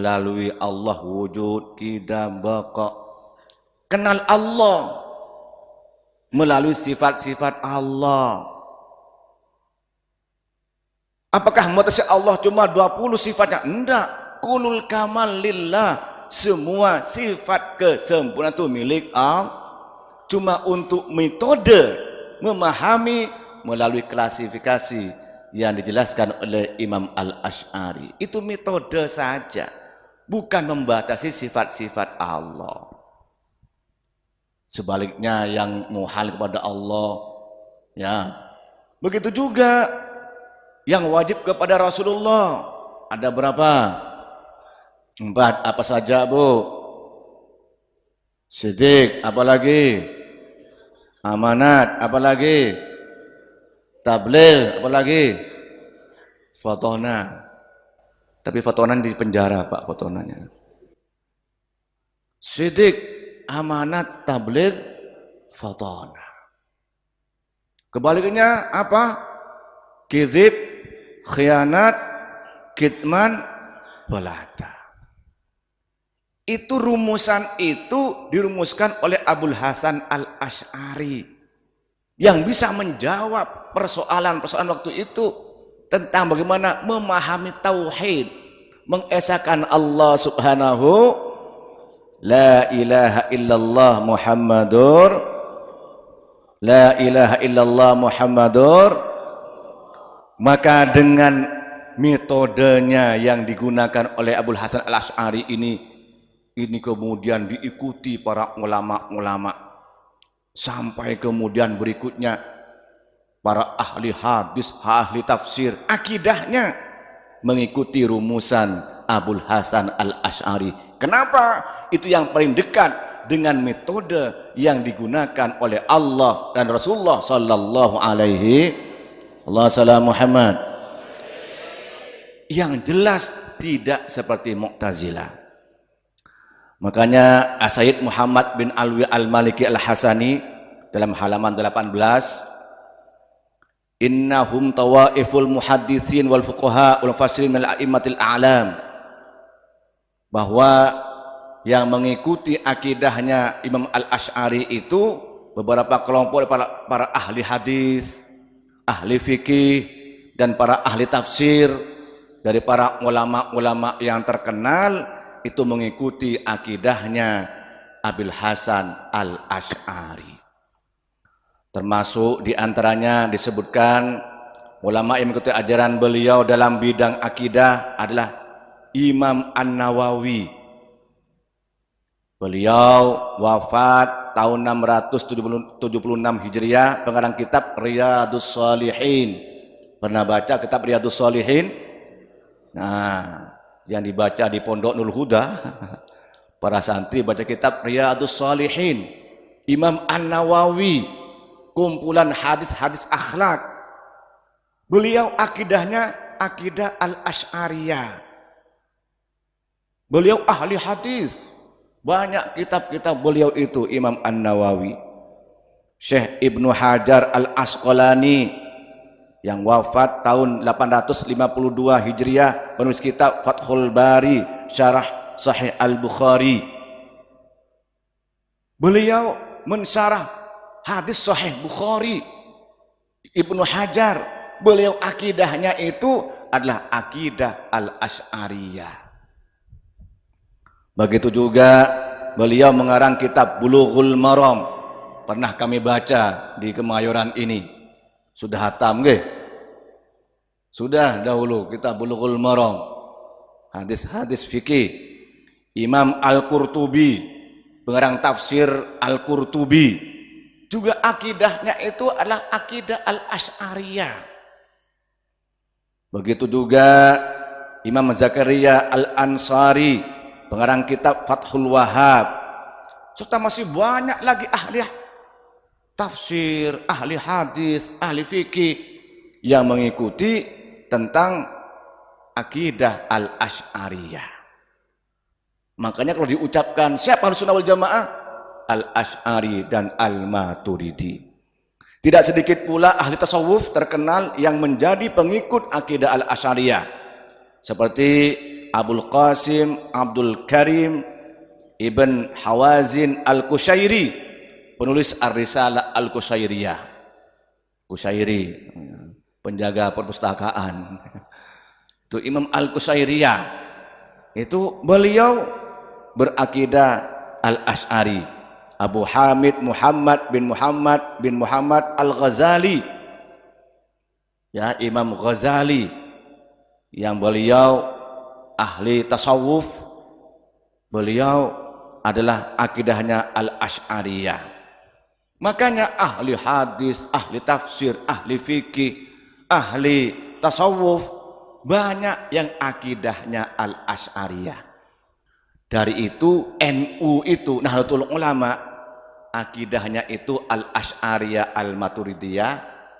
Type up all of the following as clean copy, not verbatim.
melalui Allah wujud, qidam, baqa. Kenal Allah melalui sifat-sifat Allah. Apakah manusia Allah cuma 20 sifatnya? Enggak. Kulul kamal lillah. Semua sifat kesempurnaan itu milik Allah. Cuma untuk metode memahami melalui klasifikasi yang dijelaskan oleh Imam Al-Asy'ari. Itu metode saja, bukan membatasi sifat-sifat Allah. Sebaliknya yang muhal kepada Allah, ya. Begitu juga yang wajib kepada Rasulullah. Ada berapa? 4. Apa saja, Bu? Siddiq, apa lagi? Amanat, apa lagi? Tabligh, apa lagi? Fatona. Tapi Fatona di penjara, Pak, Fatonanya. Siddiq, amanat, tabligh, Fatona. Kebalikannya apa? Kizib, khianat, kitman, balata. Itu rumusan itu dirumuskan oleh Abul Hasan Al-Asy'ari yang bisa menjawab persoalan-persoalan waktu itu tentang bagaimana memahami tauhid, mengesahkan Allah Subhanahu, la ilaha illallah Muhammadur, la ilaha illallah Muhammadur. Maka dengan metodenya yang digunakan oleh Abul Hasan Al-Asy'ari ini kemudian diikuti para ulama-ulama sampai kemudian berikutnya para ahli hadis, ahli tafsir, akidahnya mengikuti rumusan Abul Hasan Al-Asy'ari. Kenapa? Itu yang paling dekat dengan metode yang digunakan oleh Allah dan Rasulullah sallallahu alaihi wasallam Muhammad. Yang jelas tidak seperti Mu'tazilah. Makanya Sayyid Muhammad bin Alwi Al-Maliki Al-Hasani dalam halaman 18, innahum tawaiful muhaddisin wal fuqaha wal fasirin min al-a'immatil a'lam, bahwa yang mengikuti akidahnya Imam Al-Asy'ari itu beberapa kelompok para ahli hadis, ahli fikih, dan para ahli tafsir dari para ulama-ulama yang terkenal itu mengikuti akidahnya Abul Hasan Al-Asy'ari. Termasuk diantaranya disebutkan ulama yang mengikuti ajaran beliau dalam bidang akidah adalah Imam An-Nawawi. Beliau wafat tahun 676 Hijriah, pengarang kitab Riyadhus Shalihin. Pernah baca kitab Riyadhus Shalihin? Nah, yang dibaca di Pondok Nurul Huda, para santri baca kitab Riyadhus Shalihin, Imam An-Nawawi, kumpulan hadis-hadis akhlak. Beliau akidahnya akidah Al-Asy'ariyah. Beliau ahli hadis, banyak kitab-kitab beliau itu Imam An-Nawawi. Syekh Ibnu Hajar Al-Asqalani yang wafat tahun 852 Hijriah, penulis kitab Fathul Bari, syarah Sahih Al-Bukhari. Beliau mensyarah hadis Sahih Bukhari. Ibnu Hajar, beliau akidahnya itu adalah akidah Al-Asy'ariyah. Begitu juga beliau mengarang kitab Bulughul Maram. Pernah kami baca di Kemayoran ini. Sudah hatam nggih? Sudah dahulu kita Bulughul Maram. Hadis-hadis fikih. Imam Al-Qurtubi, pengarang tafsir Al-Qurtubi, juga akidahnya itu adalah akidah Al-Asy'ariyah. Begitu juga Imam Zakaria Al-Ansari, pengarang kitab Fathul Wahhab. Serta masih banyak lagi ahli tafsir, ahli hadis, ahli fikih yang mengikuti tentang akidah Al-Asy'ariyah. Makanya kalau diucapkan siapa Ahlussunnah wal Jamaah, Al-Asy'ari dan Al-Maturidi. Tidak sedikit pula ahli tasawuf terkenal yang menjadi pengikut akidah Al-Asy'ariyah, seperti Abul Qasim Abdul Karim Ibn Hawazin Al-Kushairi, penulis Ar-Risalah Al-Kushairiyah. Kushairi, penjaga perpustakaan. Itu Imam Al-Kushairiyah. Itu beliau berakidah Al-Asy'ari. Abu Hamid Muhammad bin Muhammad Al-Ghazali. Ya, Imam Ghazali yang beliau ahli tasawuf. Beliau adalah akidahnya Al-Asy'ariyah. Makanya ahli hadis, ahli tafsir, ahli fikih, ahli tasawuf banyak yang akidahnya Al-Asy'ariyah. Dari itu NU itu Nahdlatul Ulama akidahnya itu Al-Asy'ariyah Al-Maturidiyah,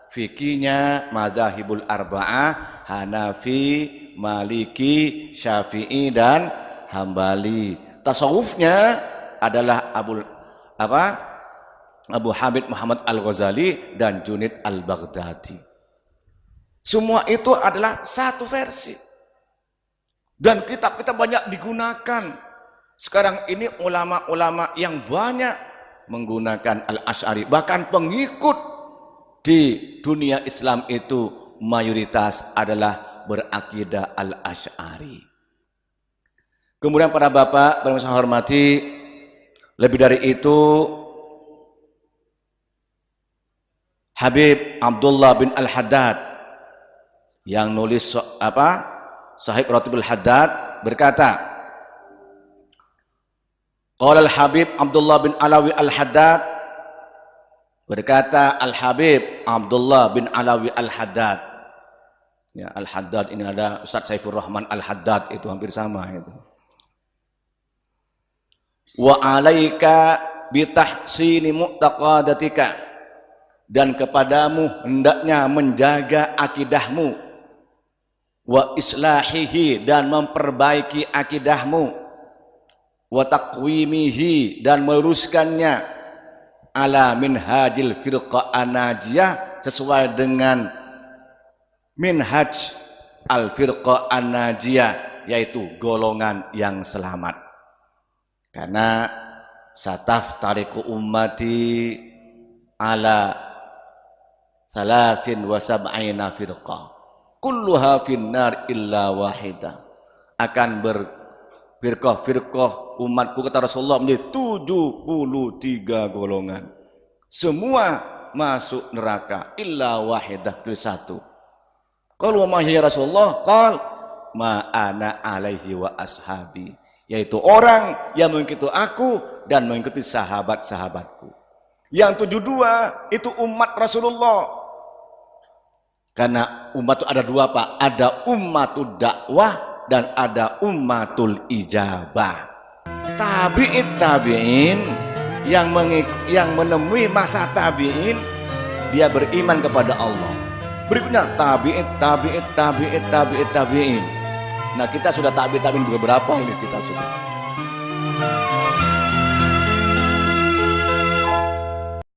fikihnya madzhabul arba'ah, Hanafi, Maliki, Syafi'i dan Hambali. Tasawufnya adalah Abu Hamid Muhammad Al-Ghazali dan Junaid Al-Baghdadi. Semua itu adalah satu versi. Dan kitab-kitab banyak digunakan. Sekarang ini ulama-ulama yang banyak menggunakan Al-Asy'ari. Bahkan pengikut di dunia Islam itu mayoritas adalah berakidah Al-Asy'ari. Kemudian para bapak yang saya hormati, lebih dari itu Habib Abdullah bin Al-Haddad yang nulis Sahih Ratibul Haddad berkata, qala Al-Habib Abdullah bin Alawi Al-Haddad, berkata Al-Habib Abdullah bin Alawi Al-Haddad. Ya, Al-Haddad ini ada Ustaz Saifur Rahman Al-Haddad, itu hampir sama itu. Wa alaika bitahsini mu'taqadatika, dan kepadamu hendaknya menjaga akidahmu, wa islahihi, dan memperbaiki akidahmu, wa taqwimihi, dan meluruskannya, ala minhajil firqah an-najiyah, sesuai dengan minhaj al-firqah an-najiyah, yaitu golongan yang selamat. Karena sataf tariku ummati ala salasin wa sab'ina firqah kulluha finnar illa wahidah, akan berfirqah umatku kata Rasulullah menjadi 73 golongan, semua masuk neraka illa wahidah, kecuali satu. Qalu ma hiya Rasulullah? Qal ma ana alaihi wa ashabi, yaitu orang yang mengikuti aku dan mengikuti sahabat-sahabatku. Yang 72 itu umat Rasulullah. Karena umat itu ada dua, Pak. Ada ummatud dakwah dan ada ummatul ijabah. Tabi'in yang menemui masa tabi'in, dia beriman kepada Allah. Berikutnya tabi'in. Nah, kita sudah tabi'in beberapa ini kita sudah.